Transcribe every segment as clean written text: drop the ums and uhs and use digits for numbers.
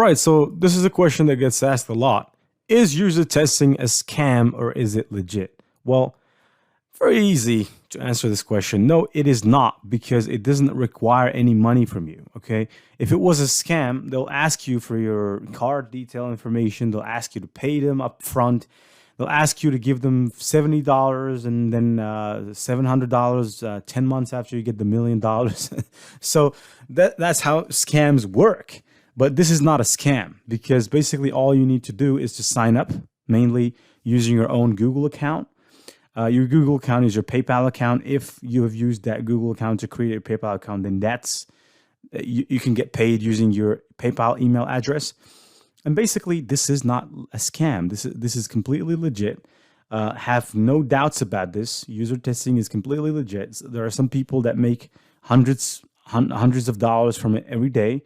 Right, so this is a question that gets asked a lot. Is user testing a scam or is it legit? Well, very easy to answer this question. No, it is not because it doesn't require any money from you. Okay. If it was a scam, they'll ask you for your card detail information. They'll ask you to pay them up front. They'll ask you to give them $70 and then $700 10 months after you get the $1,000,000. So that's how scams work. But this is not a scam because basically all you need to do is to sign up, mainly using your own Google account. Your Google account is your PayPal account. If you have used that Google account to create a PayPal account, then you can get paid using your PayPal email address. And basically, this is not a scam. This is completely legit. Have no doubts about this. User testing is completely legit. So there are some people that make hundreds of dollars from it every day.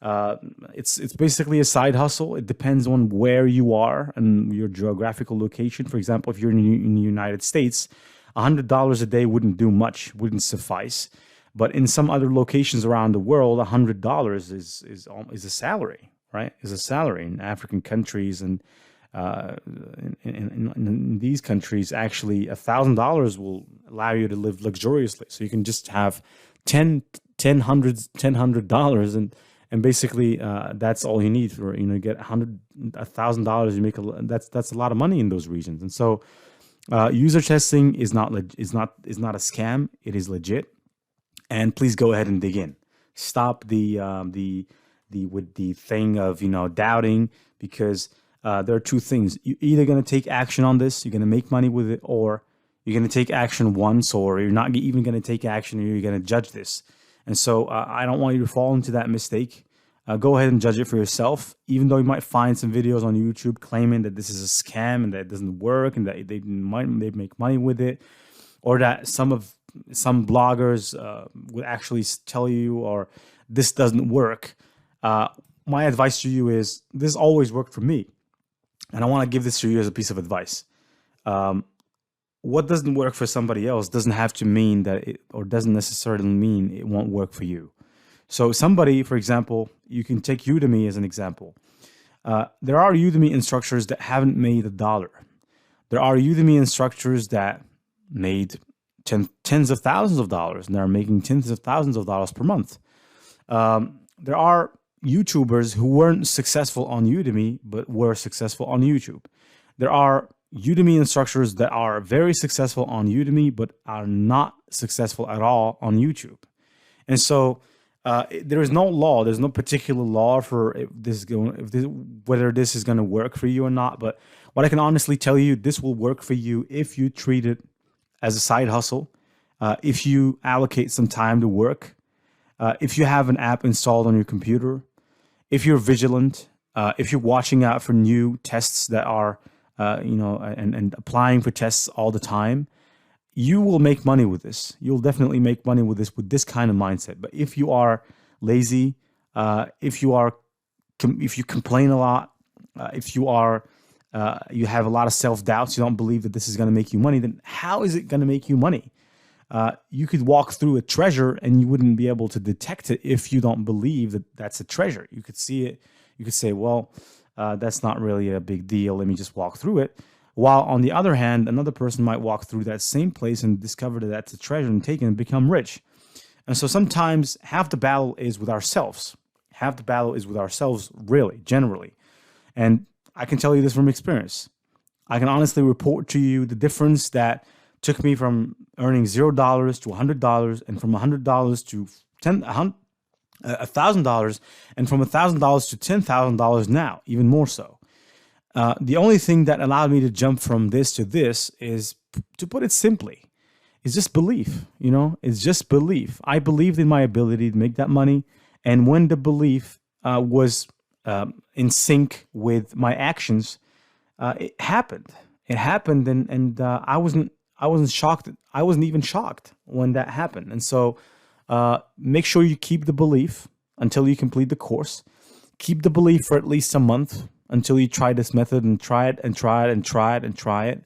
It's basically a side hustle. It depends on where you are and your geographical location. For example, if you're in the United States, $100 a day wouldn't do much, wouldn't suffice. But in some other locations around the world, $100 is a salary, right? Is a salary in African countries and in these countries, actually, $1,000 will allow you to live luxuriously. So you can just have $1,000 and basically that's all you need for you get $1,000. You make that's a lot of money in those regions. And so user testing is not a scam. It is legit. And please go ahead and dig in. Stop the thing of doubting, because there are two things. You're either going to take action on this, you're going to make money with it, or you're going to take action once, or you're not even going to take action, or you're going to judge this. And so I don't want you to fall into that mistake. Go ahead and judge it for yourself, even though you might find some videos on YouTube claiming that this is a scam and that it doesn't work and that they make money with it, or that some bloggers would actually tell you, or this doesn't work. My advice to you is this always worked for me. And I want to give this to you as a piece of advice. What doesn't work for somebody else doesn't have to mean that or doesn't necessarily mean it won't work for you. So somebody, for example, you can take Udemy as an example. There are Udemy instructors that haven't made $1. There are Udemy instructors that made tens of thousands of dollars, and they're making tens of thousands of dollars per month. There are YouTubers who weren't successful on Udemy, but were successful on YouTube. There are Udemy instructors that are very successful on Udemy, but are not successful at all on YouTube. And so there is no law. There's no particular law for whether this is going to work for you or not. But what I can honestly tell you, this will work for you if you treat it as a side hustle, if you allocate some time to work, if you have an app installed on your computer, if you're vigilant, if you're watching out for new tests that are and applying for tests all the time, you will make money with this. You'll definitely make money with this kind of mindset. But if you are lazy, if you complain a lot, if you have a lot of self-doubts, you don't believe that this is going to make you money, then how is it going to make you money? You could walk through a treasure and you wouldn't be able to detect it if you don't believe that that's a treasure. You could see it. You could say, well, that's not really a big deal. Let me just walk through it. While on the other hand, another person might walk through that same place and discover that that's a treasure and take it and become rich. And so sometimes half the battle is with ourselves. Half the battle is with ourselves, really, generally. And I can tell you this from experience. I can honestly report to you the difference that took me from earning $0 to $100, and from $100 to $1,000, and from $1,000 to $10,000 now, even more so. The only thing that allowed me to jump from this to this is, to put it simply, is just belief. It's just belief. I believed in my ability to make that money, and when the belief was in sync with my actions, it happened. It happened, and I wasn't shocked. I wasn't even shocked when that happened. And so make sure you keep the belief until you complete the course. Keep the belief for at least a month until you try this method and try it and try it and try it and try it.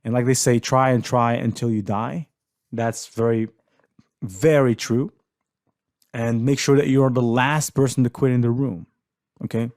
And like they say, try and try until you die. That's very, very true. And make sure that you are the last person to quit in the room. Okay?